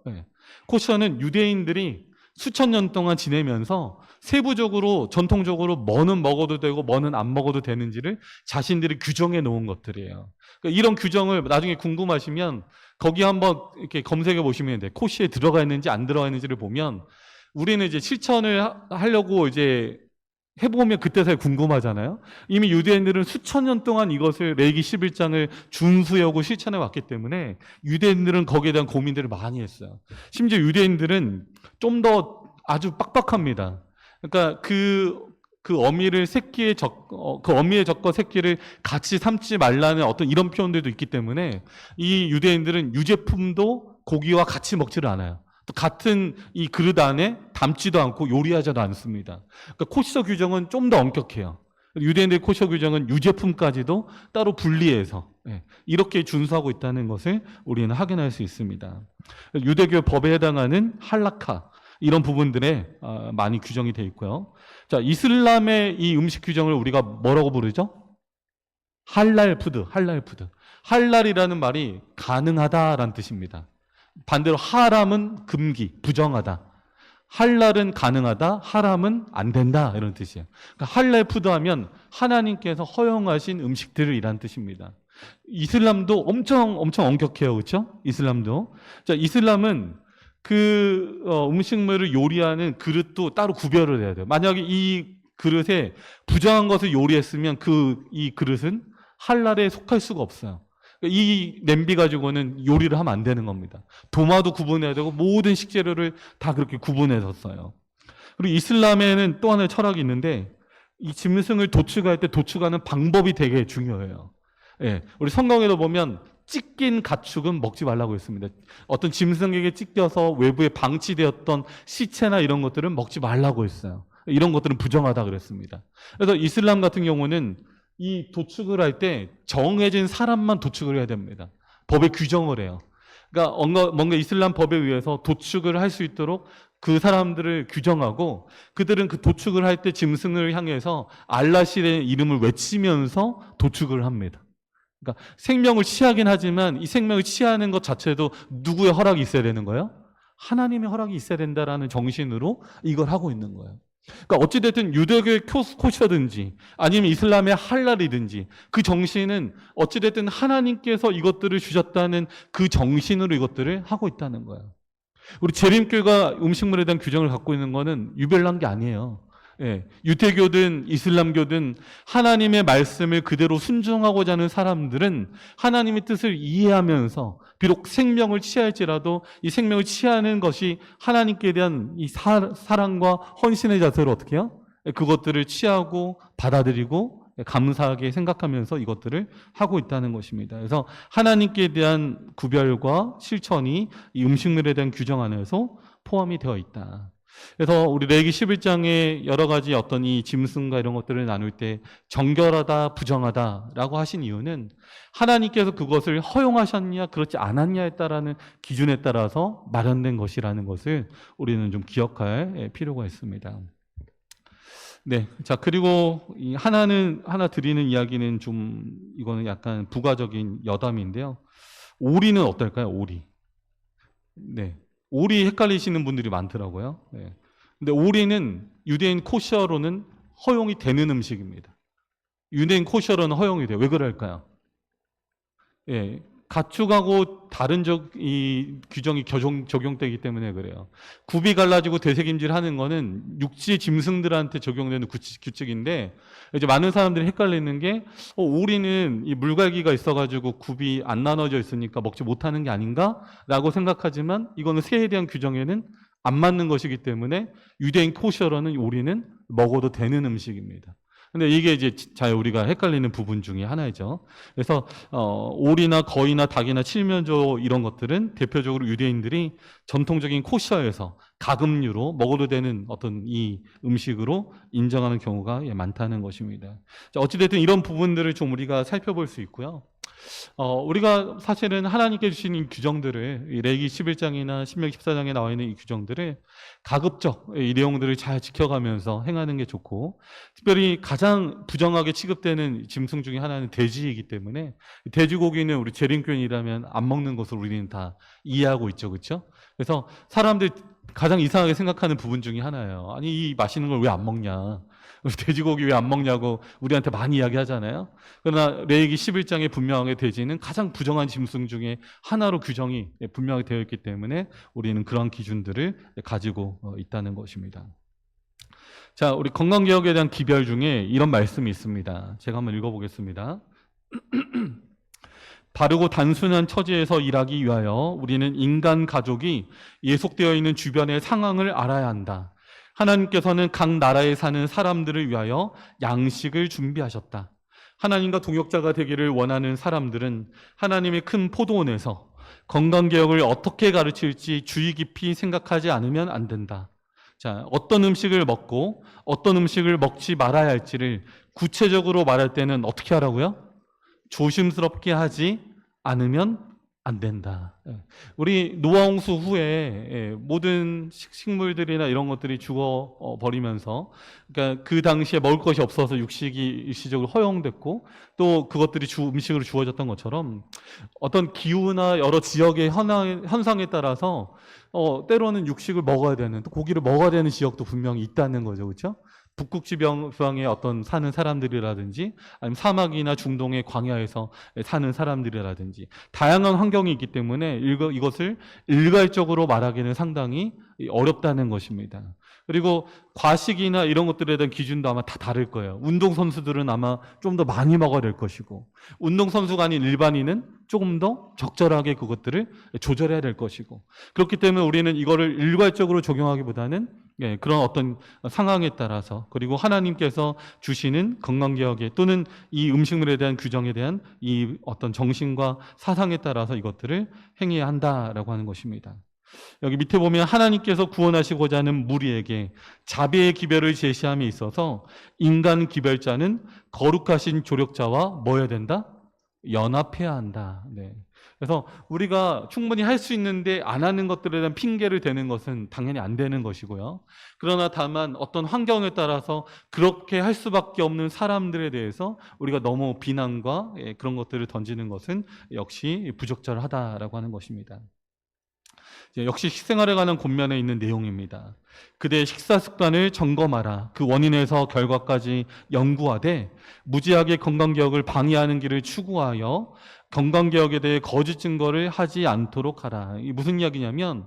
코셔는 유대인들이 수천 년 동안 지내면서 세부적으로 전통적으로 뭐는 먹어도 되고 뭐는 안 먹어도 되는지를 자신들이 규정해 놓은 것들이에요. 그러니까 이런 규정을 나중에 궁금하시면 거기 한번 이렇게 검색해 보시면 돼요. 코시에 들어가 있는지 안 들어가 있는지를 보면 우리는 이제 실천을 하려고 이제 해보면 그때서야 궁금하잖아요. 이미 유대인들은 수천 년 동안 이것을 레위기 11장을 준수하고 실천해 왔기 때문에 유대인들은 거기에 대한 고민들을 많이 했어요. 심지어 유대인들은 좀 더 아주 빡빡합니다. 그러니까 그 어미를 그 어미의 젖과 새끼를 같이 삼지 말라는 어떤 이런 표현들도 있기 때문에 이 유대인들은 유제품도 고기와 같이 먹지를 않아요. 또 같은 이 그릇 안에 담지도 않고 요리하지도 않습니다. 그러니까 코시터 규정은 좀 더 엄격해요. 유대인들의 코시터 규정은 유제품까지도 따로 분리해서 이렇게 준수하고 있다는 것을 우리는 확인할 수 있습니다. 유대교 법에 해당하는 할라카 이런 부분들에 많이 규정이 되어 있고요. 자, 이슬람의 이 음식 규정을 우리가 뭐라고 부르죠? 할랄 푸드, 할랄 푸드. 할랄이라는 말이 가능하다라는 뜻입니다. 반대로 하람은 금기, 부정하다. 할랄은 가능하다, 하람은 안 된다 이런 뜻이에요. 그러니까 할랄 푸드 하면 하나님께서 허용하신 음식들이란 뜻입니다. 이슬람도 엄청 엄격해요, 그렇죠? 이슬람도. 자, 이슬람은 그 음식물을 요리하는 그릇도 따로 구별을 해야 돼요. 만약에 이 그릇에 부정한 것을 요리했으면 이 그릇은 할랄에 속할 수가 없어요. 이 냄비 가지고는 요리를 하면 안 되는 겁니다. 도마도 구분해야 되고 모든 식재료를 다 그렇게 구분해서 써요. 그리고 이슬람에는 또 하나의 철학이 있는데 이 짐승을 도축할 때 도축하는 방법이 되게 중요해요. 예, 우리 성경에도 보면 찢긴 가축은 먹지 말라고 했습니다. 어떤 짐승에게 찢겨서 외부에 방치되었던 시체나 이런 것들은 먹지 말라고 했어요. 이런 것들은 부정하다 그랬습니다. 그래서 이슬람 같은 경우는 이 도축을 할 때 정해진 사람만 도축을 해야 됩니다. 법에 규정을 해요. 그러니까 뭔가 이슬람 법에 의해서 도축을 할 수 있도록 그 사람들을 규정하고 그들은 그 도축을 할 때 짐승을 향해서 알라실의 이름을 외치면서 도축을 합니다. 그러니까 생명을 취하긴 하지만 이 생명을 취하는 것 자체도 누구의 허락이 있어야 되는 거예요? 하나님의 허락이 있어야 된다라는 정신으로 이걸 하고 있는 거예요. 그러니까 어찌됐든 유대교의 코셔든지 아니면 이슬람의 할랄이든지 그 정신은 어찌됐든 하나님께서 이것들을 주셨다는 그 정신으로 이것들을 하고 있다는 거예요. 우리 재림교가 음식물에 대한 규정을 갖고 있는 거는 유별난 게 아니에요. 예, 유대교든 이슬람교든 하나님의 말씀을 그대로 순종하고자 하는 사람들은 하나님의 뜻을 이해하면서 비록 생명을 취할지라도 이 생명을 취하는 것이 하나님께 대한 이 사랑과 헌신의 자세로 어떻게 해요? 그것들을 취하고 받아들이고 감사하게 생각하면서 이것들을 하고 있다는 것입니다. 그래서 하나님께 대한 구별과 실천이 이 음식물에 대한 규정 안에서 포함이 되어 있다. 그래서 우리 레위기 11장에 여러 가지 어떤 이 짐승과 이런 것들을 나눌 때 정결하다, 부정하다라고 하신 이유는 하나님께서 그것을 허용하셨냐, 그렇지 않았냐에 따라는 기준에 따라서 마련된 것이라는 것을 우리는 좀 기억할 필요가 있습니다. 네. 자, 그리고 하나 드리는 이야기는 좀 이거는 약간 부가적인 여담인데요. 오리는 어떨까요? 오리. 네. 오리 헷갈리시는 분들이 많더라고요. 네. 근데 오리는 유대인 코셔로는 허용이 되는 음식입니다. 유대인 코셔로는 허용이 돼요. 왜 그럴까요? 예. 가축하고 다른 이 규정이 적용되기 때문에 그래요. 굽이 갈라지고 되새김질 하는 거는 육지 짐승들한테 적용되는 규칙인데 이제 많은 사람들이 헷갈리는 게 오리는 이 물갈기가 있어가지고 굽이 안 나눠져 있으니까 먹지 못하는 게 아닌가라고 생각하지만 이거는 새에 대한 규정에는 안 맞는 것이기 때문에 유대인 코셔로는 오리는 먹어도 되는 음식입니다. 근데 이게 이제 잘 우리가 헷갈리는 부분 중에 하나이죠. 그래서 오리나 거이나 닭이나 칠면조 이런 것들은 대표적으로 유대인들이 전통적인 코셔에서 가금류로 먹어도 되는 어떤 이 음식으로 인정하는 경우가 많다는 것입니다. 자, 어찌됐든 이런 부분들을 좀 우리가 살펴볼 수 있고요. 우리가 사실은 하나님께 주신 이 규정들을 이 레위기 11장이나 신명기 14장에 나와 있는 이 규정들을 가급적 이 내용들을 잘 지켜가면서 행하는 게 좋고 특별히 가장 부정하게 취급되는 짐승 중에 하나는 돼지이기 때문에 돼지고기는 우리 재림교인이라면 안 먹는 것을 우리는 다 이해하고 있죠. 그렇죠? 그래서 사람들 가장 이상하게 생각하는 부분 중에 하나예요. 아니 이 맛있는 걸 왜 안 먹냐. 돼지고기 왜 안 먹냐고 우리한테 많이 이야기하잖아요. 그러나 레위기 11장에 분명하게 돼지는 가장 부정한 짐승 중에 하나로 규정이 분명하게 되어 있기 때문에 우리는 그런 기준들을 가지고 있다는 것입니다. 자, 우리 건강개혁에 대한 기별 중에 이런 말씀이 있습니다. 제가 한번 읽어보겠습니다. 바르고 단순한 처지에서 일하기 위하여 우리는 인간 가족이 예속되어 있는 주변의 상황을 알아야 한다. 하나님께서는 각 나라에 사는 사람들을 위하여 양식을 준비하셨다. 하나님과 동역자가 되기를 원하는 사람들은 하나님의 큰 포도원에서 건강개혁을 어떻게 가르칠지 주의 깊이 생각하지 않으면 안 된다. 자, 어떤 음식을 먹고 어떤 음식을 먹지 말아야 할지를 구체적으로 말할 때는 어떻게 하라고요? 조심스럽게 하지 않으면 안 된다. 우리 노아홍수 후에 모든 식물들이나 이런 것들이 죽어 버리면서, 그러니까 그 당시에 먹을 것이 없어서 육식이 일시적으로 허용됐고 또 그것들이 음식으로 주어졌던 것처럼 어떤 기후나 여러 지역의 현상에 따라서 때로는 육식을 먹어야 되는, 또 고기를 먹어야 되는 지역도 분명히 있다는 거죠, 그렇죠? 북극 지방의 어떤 사는 사람들이라든지 아니면 사막이나 중동의 광야에서 사는 사람들이라든지 다양한 환경이 있기 때문에 이것을 일괄적으로 말하기는 상당히 어렵다는 것입니다. 그리고 과식이나 이런 것들에 대한 기준도 아마 다 다를 거예요. 운동선수들은 아마 좀 더 많이 먹어야 될 것이고, 운동선수가 아닌 일반인은 조금 더 적절하게 그것들을 조절해야 될 것이고, 그렇기 때문에 우리는 이거를 일괄적으로 적용하기보다는 그런 어떤 상황에 따라서, 그리고 하나님께서 주시는 건강개혁에 또는 이 음식물에 대한 규정에 대한 이 어떤 정신과 사상에 따라서 이것들을 행해야 한다라고 하는 것입니다. 여기 밑에 보면 하나님께서 구원하시고자 하는 무리에게 자비의 기별을 제시함에 있어서 인간 기별자는 거룩하신 조력자와 뭐 해야 된다? 연합해야 한다. 네. 그래서 우리가 충분히 할 수 있는데 안 하는 것들에 대한 핑계를 대는 것은 당연히 안 되는 것이고요. 그러나 다만 어떤 환경에 따라서 그렇게 할 수밖에 없는 사람들에 대해서 우리가 너무 비난과 그런 것들을 던지는 것은 역시 부적절하다라고 하는 것입니다. 역시 식생활에 관한 권면에 있는 내용입니다. 그대의 식사 습관을 점검하라. 그 원인에서 결과까지 연구하되 무지하게 건강개혁을 방해하는 길을 추구하여 건강개혁에 대해 거짓 증거를 하지 않도록 하라. 이게 무슨 이야기냐면,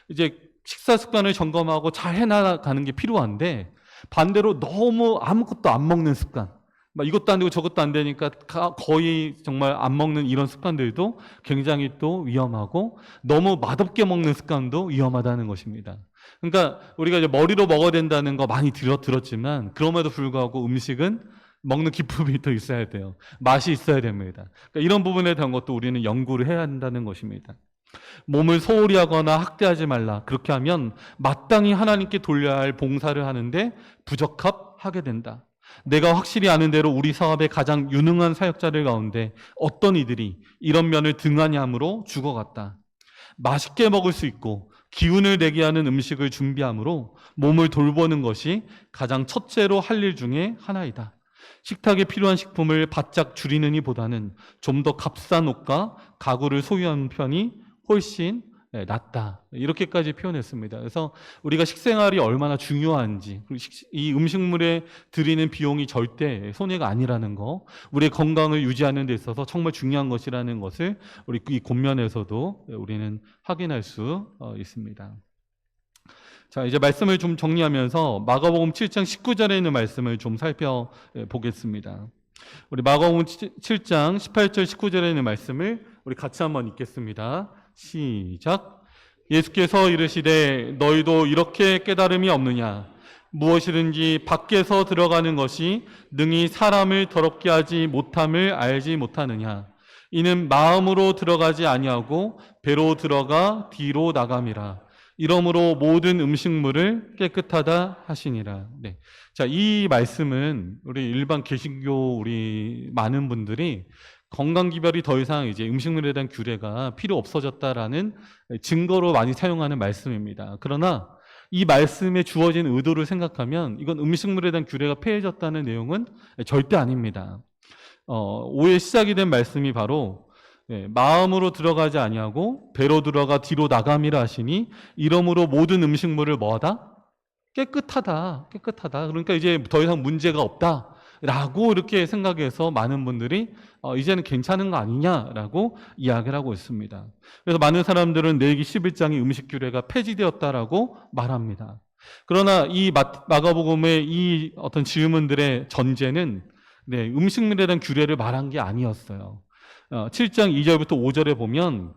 이제 식사 습관을 점검하고 잘 해나가는 게 필요한데 반대로 너무 아무것도 안 먹는 습관, 이것도 안 되고 저것도 안 되니까 거의 정말 안 먹는 이런 습관들도 굉장히 또 위험하고, 너무 맛없게 먹는 습관도 위험하다는 것입니다. 그러니까 우리가 이제 머리로 먹어야 된다는 거 많이 들었지만 그럼에도 불구하고 음식은 먹는 기쁨이 또 있어야 돼요. 맛이 있어야 됩니다. 그러니까 이런 부분에 대한 것도 우리는 연구를 해야 한다는 것입니다. 몸을 소홀히 하거나 학대하지 말라. 그렇게 하면 마땅히 하나님께 돌려야 할 봉사를 하는데 부적합하게 된다. 내가 확실히 아는 대로 우리 사업의 가장 유능한 사역자들 가운데 어떤 이들이 이런 면을 등한히 함으로 죽어갔다. 맛있게 먹을 수 있고 기운을 내게 하는 음식을 준비함으로 몸을 돌보는 것이 가장 첫째로 할 일 중에 하나이다. 식탁에 필요한 식품을 바짝 줄이느니 보다는 좀 더 값싼 옷과 가구를 소유하는 편이 훨씬 낫다. 이렇게까지 표현했습니다. 그래서 우리가 식생활이 얼마나 중요한지, 이 음식물에 들이는 비용이 절대 손해가 아니라는 거, 우리의 건강을 유지하는 데 있어서 정말 중요한 것이라는 것을 우리 이 권면에서도 우리는 확인할 수 있습니다. 자, 이제 말씀을 좀 정리하면서 마가복음 7장 19절에 있는 말씀을 좀 살펴보겠습니다. 우리 마가복음 7장 18절 19절에 있는 말씀을 우리 같이 한번 읽겠습니다. 시작. 예수께서 이르시되 너희도 이렇게 깨달음이 없느냐? 무엇이든지 밖에서 들어가는 것이 능히 사람을 더럽게 하지 못함을 알지 못하느냐? 이는 마음으로 들어가지 아니하고 배로 들어가 뒤로 나감이라. 이러므로 모든 음식물을 깨끗하다 하시니라. 네. 자, 이 말씀은 우리 일반 개신교 우리 많은 분들이 건강기별이 더 이상 이제 음식물에 대한 규례가 필요 없어졌다라는 증거로 많이 사용하는 말씀입니다. 그러나 이 말씀에 주어진 의도를 생각하면 이건 음식물에 대한 규례가 폐해졌다는 내용은 절대 아닙니다. 오해 시작이 된 말씀이 바로 마음으로 들어가지 아니하고 배로 들어가 뒤로 나감이라 하시니 이러므로 모든 음식물을 뭐하다? 깨끗하다. 그러니까 이제 더 이상 문제가 없다 라고 이렇게 생각해서 많은 분들이 이제는 괜찮은 거 아니냐라고 이야기를 하고 있습니다. 그래서 많은 사람들은 레위기 11장의 음식 규례가 폐지되었다라고 말합니다. 그러나 이 마가복음의 이 어떤 질문들의 전제는 음식물에 대한 규례를 말한 게 아니었어요. 7장 2절부터 5절에 보면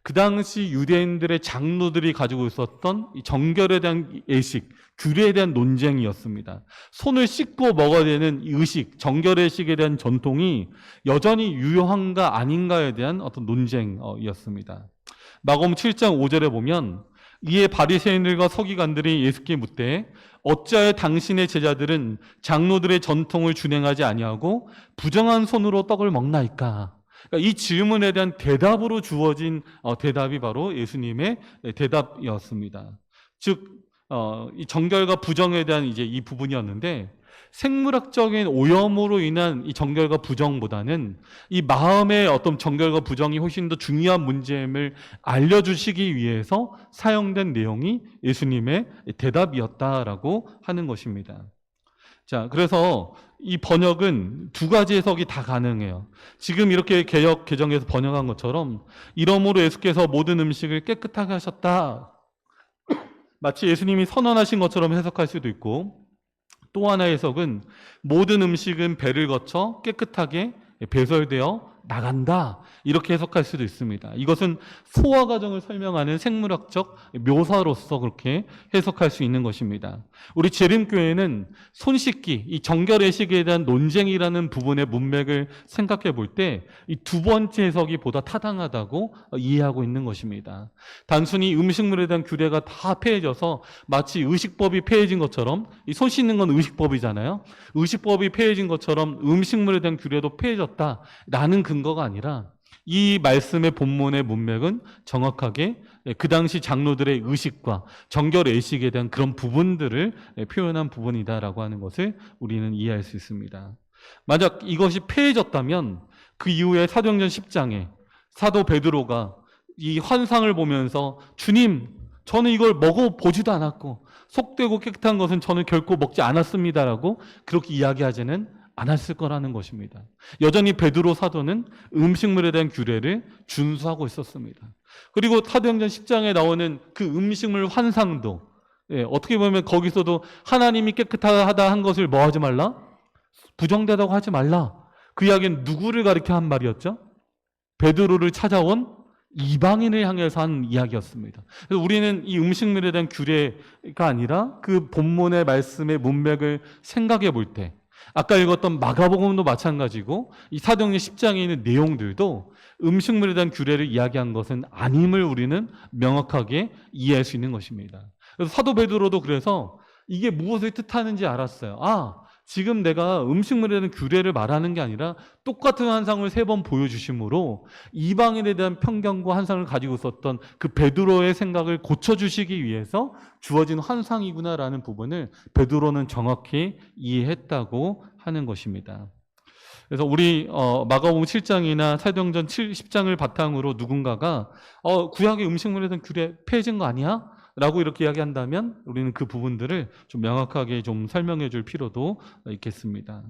그 당시 유대인들의 장로들이 가지고 있었던 이 정결에 대한 예식, 규례에 대한 논쟁이었습니다. 손을 씻고 먹어야 되는 이 의식, 정결의식에 대한 전통이 여전히 유효한가 아닌가에 대한 어떤 논쟁이었습니다. 마가복음 7장 5절에 보면 이에 바리새인들과 서기관들이 예수께 묻되 어찌하여 당신의 제자들은 장로들의 전통을 준행하지 아니하고 부정한 손으로 떡을 먹나이까? 그러니까 이 질문에 대한 대답으로 주어진 대답이 바로 예수님의 대답이었습니다. 즉, 이 정결과 부정에 대한 이제 이 부분이었는데, 생물학적인 오염으로 인한 이 정결과 부정보다는 이 마음의 어떤 정결과 부정이 훨씬 더 중요한 문제임을 알려주시기 위해서 사용된 내용이 예수님의 대답이었다라고 하는 것입니다. 자, 그래서 이 번역은 두 가지 해석이 다 가능해요. 지금 이렇게 개역 개정에서 번역한 것처럼 이러므로 예수께서 모든 음식을 깨끗하게 하셨다. 마치 예수님이 선언하신 것처럼 해석할 수도 있고, 또 하나의 해석은 모든 음식은 배를 거쳐 깨끗하게 배설되어 나간다. 이렇게 해석할 수도 있습니다. 이것은 소화 과정을 설명하는 생물학적 묘사로서 그렇게 해석할 수 있는 것입니다. 우리 재림교회는 손 씻기, 이 정결의식에 대한 논쟁이라는 부분의 문맥을 생각해 볼 때 이 두 번째 해석이 보다 타당하다고 이해하고 있는 것입니다. 단순히 음식물에 대한 규례가 다 폐해져서 마치 의식법이 폐해진 것처럼, 이 손 씻는 건 의식법이잖아요. 의식법이 폐해진 것처럼 음식물에 대한 규례도 폐해졌다라는 근거가 아니라 이 말씀의 본문의 문맥은 정확하게 그 당시 장로들의 의식과 정결의식에 대한 그런 부분들을 표현한 부분이다라고 하는 것을 우리는 이해할 수 있습니다. 만약 이것이 폐해졌다면 그 이후에 사도행전 10장에 사도 베드로가 이 환상을 보면서 주님, 저는 이걸 먹어보지도 않았고 속되고 깨끗한 것은 저는 결코 먹지 않았습니다라고 그렇게 이야기하지는 않았을 거라는 것입니다. 여전히 베드로 사도는 음식물에 대한 규례를 준수하고 있었습니다. 그리고 사도행전 10장에 나오는 그 음식물 환상도 어떻게 보면 거기서도 하나님이 깨끗하다 한 것을 뭐 하지 말라? 부정되다고 하지 말라. 그 이야기는 누구를 가리켜 한 말이었죠? 베드로를 찾아온 이방인을 향해서 한 이야기였습니다. 그래서 우리는 이 음식물에 대한 규례가 아니라 그 본문의 말씀의 문맥을 생각해 볼 때 아까 읽었던 마가복음도 마찬가지고 이 사도행전 10장에 있는 내용들도 음식물에 대한 규례를 이야기한 것은 아님을 우리는 명확하게 이해할 수 있는 것입니다. 그래서 사도 베드로도 그래서 이게 무엇을 뜻하는지 알았어요. 지금 내가 음식물에 대한 규례를 말하는 게 아니라 똑같은 환상을 3번 보여주심으로 이방인에 대한 편견과 환상을 가지고 있었던 그 베드로의 생각을 고쳐주시기 위해서 주어진 환상이구나라는 부분을 베드로는 정확히 이해했다고 하는 것입니다. 그래서 우리 마가복음 7장이나 사도행전 10장을 바탕으로 누군가가 구약의 음식물에 대한 규례 폐해진 거 아니야? 라고 이렇게 이야기한다면 우리는 그 부분들을 좀 명확하게 좀 설명해 줄 필요도 있겠습니다.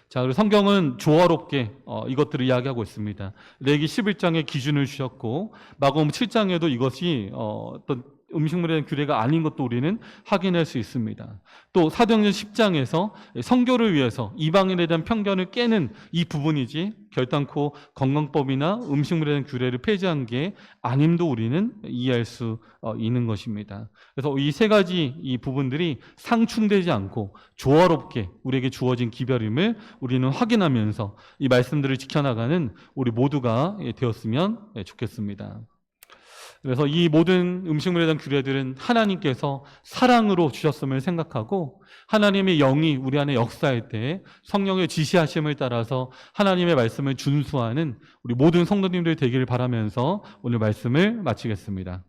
자, 그리고 성경은 조화롭게 이것들을 이야기하고 있습니다. 레위기 11장에 기준을 주셨고 마가복음 7장에도 이것이 어떤 음식물에 대한 규례가 아닌 것도 우리는 확인할 수 있습니다. 또 사도행전 10장에서 선교를 위해서 이방인에 대한 편견을 깨는 이 부분이지 결단코 건강법이나 음식물에 대한 규례를 폐지한 게 아님도 우리는 이해할 수 있는 것입니다. 그래서 이 3가지 이 부분들이 상충되지 않고 조화롭게 우리에게 주어진 기별임을 우리는 확인하면서 이 말씀들을 지켜나가는 우리 모두가 되었으면 좋겠습니다. 그래서 이 모든 음식물에 대한 규례들은 하나님께서 사랑으로 주셨음을 생각하고 하나님의 영이 우리 안에 역사할 때 성령의 지시하심을 따라서 하나님의 말씀을 준수하는 우리 모든 성도님들 되기를 바라면서 오늘 말씀을 마치겠습니다.